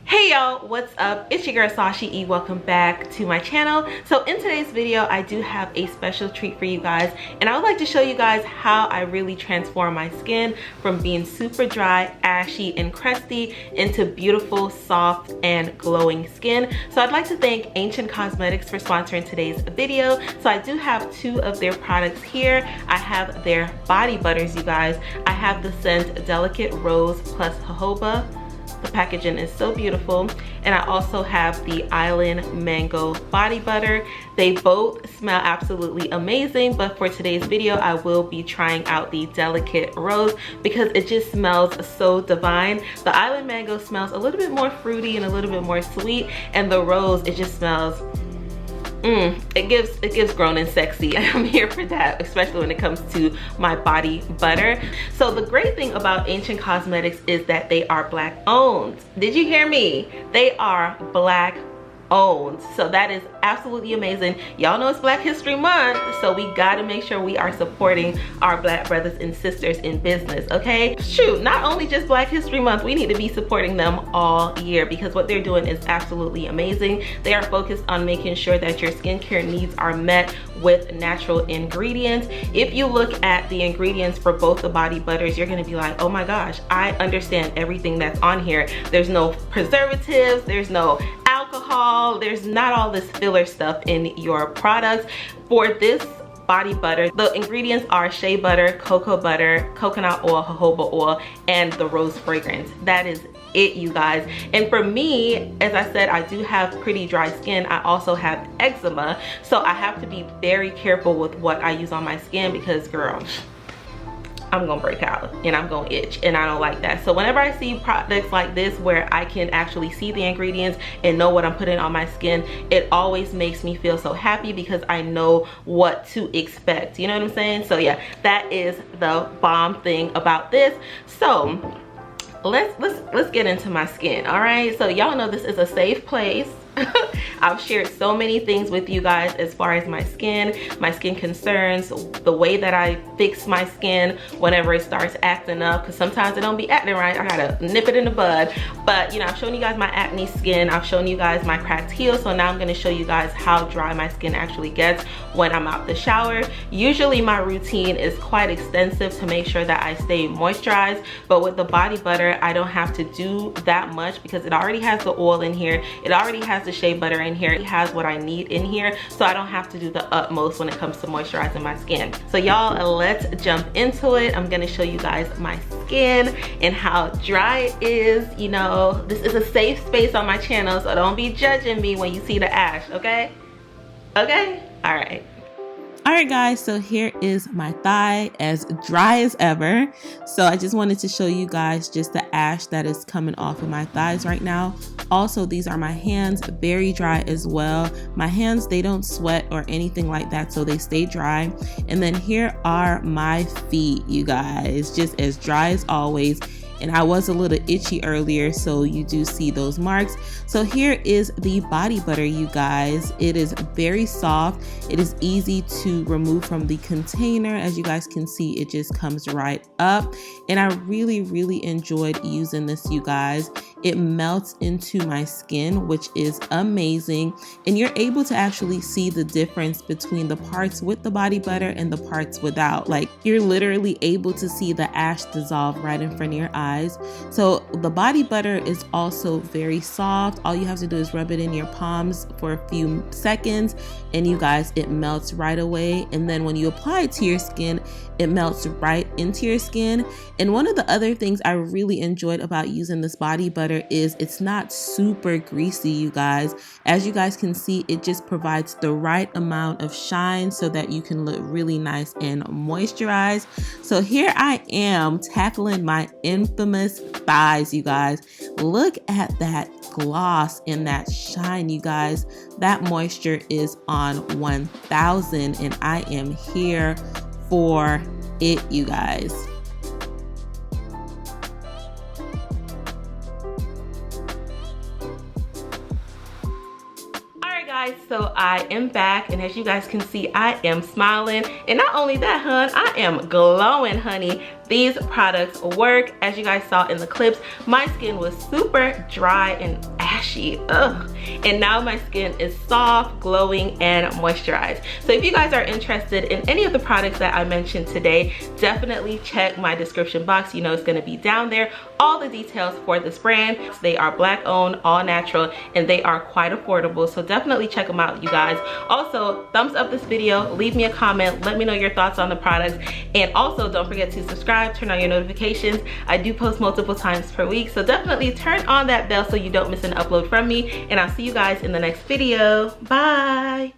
Hey y'all, what's up? It's your girl Sashie E. Welcome back to my channel. So in today's video, I do have a special treat for you guys, and I would like to show you guys how I really transform my skin from being super dry, ashy, and crusty into beautiful, soft, and glowing skin. So I'd like to thank Ancient Cosmetics for sponsoring today's video. So I do have two of their products here. I have their body butters, you guys. I have the scent Delicate Rose plus Jojoba. The packaging is so beautiful. And I also have the Island Mango Body Butter. They both smell absolutely amazing, but for today's video, I will be trying out the Delicate Rose because it just smells so divine. The Island Mango smells a little bit more fruity and a little bit more sweet, and the Rose, it just smells it gives grown and sexy. I'm here for that, especially when it comes to my body butter. So the great thing about Ancient Cosmetics is that they are Black owned. Did you hear me? They are Black owned. So that is absolutely amazing. Y'all know it's Black History Month, so we gotta make sure we are supporting our Black brothers and sisters in business, okay? Shoot, not only just Black History Month, we need to be supporting them all year because what they're doing is absolutely amazing. They are focused on making sure that your skincare needs are met with natural ingredients. If you look at the ingredients for both the body butters, you're gonna be like, oh my gosh, I understand everything that's on here. There's no preservatives, there's no alcohol, there's not all this filler stuff in your products. For this body butter, the ingredients are shea butter, cocoa butter, coconut oil, jojoba oil, and the rose fragrance. That is it, you guys. And for me, as I said, I do have pretty dry skin. I also have eczema, so I have to be very careful with what I use on my skin because, girl, I'm gonna break out and I'm gonna itch, and I don't like that. So whenever I see products like this where I can actually see the ingredients and know what I'm putting on my skin, it always makes me feel so happy because I know what to expect. You know what I'm saying? So yeah, that is the bomb thing about this. So let's get into my skin. All right, so y'all know this is a safe place. I've shared so many things with you guys as far as my skin concerns, the way that I fix my skin whenever it starts acting up, because sometimes it don't be acting right. I gotta nip it in the bud. But you know, I've shown you guys my acne skin, I've shown you guys my cracked heel, so now I'm gonna show you guys how dry my skin actually gets when I'm out the shower. Usually my routine is quite extensive to make sure that I stay moisturized, but with the body butter, I don't have to do that much because it already has the oil in here, it already has the shea butter in here, it has what I need in here, so I don't have to do the utmost when it comes to moisturizing my skin. So y'all, let's jump into it. I'm gonna show you guys my skin and how dry it is. You know, this is a safe space on my channel, so don't be judging me when you see the ash, okay? Okay? All right. Alright guys, so here is my thigh, as dry as ever. So I just wanted to show you guys just the ash that is coming off of my thighs right now. Also, these are my hands, very dry as well. My hands, they don't sweat or anything like that, so they stay dry. And then here are my feet, you guys, just as dry as always. And I was a little itchy earlier, so you do see those marks. So here is the body butter, you guys. It is very soft. It is easy to remove from the container. As you guys can see, it just comes right up. And I really enjoyed using this, you guys. It melts into my skin, which is amazing. And you're able to actually see the difference between the parts with the body butter and the parts without. Like, you're literally able to see the ash dissolve right in front of your eyes. So the body butter is also very soft. All you have to do is rub it in your palms for a few seconds, and you guys, it melts right away. And then when you apply it to your skin, it melts right into your skin. And one of the other things I really enjoyed about using this body butter is it's not super greasy, you guys. As you guys can see, it just provides the right amount of shine so that you can look really nice and moisturized. So here I am tackling my infamous thighs, you guys. Look at that gloss and that shine, you guys. That moisture is on 1000, and I am here for it, you guys. Guys, so I am back, and as you guys can see, I am smiling. And not only that, hun, I am glowing, honey. These products work. As you guys saw in the clips, my skin was super dry and ashy. Ugh. And now my skin is soft, glowing, and moisturized. So if you guys are interested in any of the products that I mentioned today, definitely check my description box. You know it's gonna be down there. All the details for this brand. They are Black owned, all natural, and they are quite affordable. So definitely check them out, you guys. Also, thumbs up this video, leave me a comment, let me know your thoughts on the products. And also don't forget to subscribe, turn on your notifications. I do post multiple times per week. So definitely turn on that bell so you don't miss an upload from me. And I'll see you guys in the next video. Bye.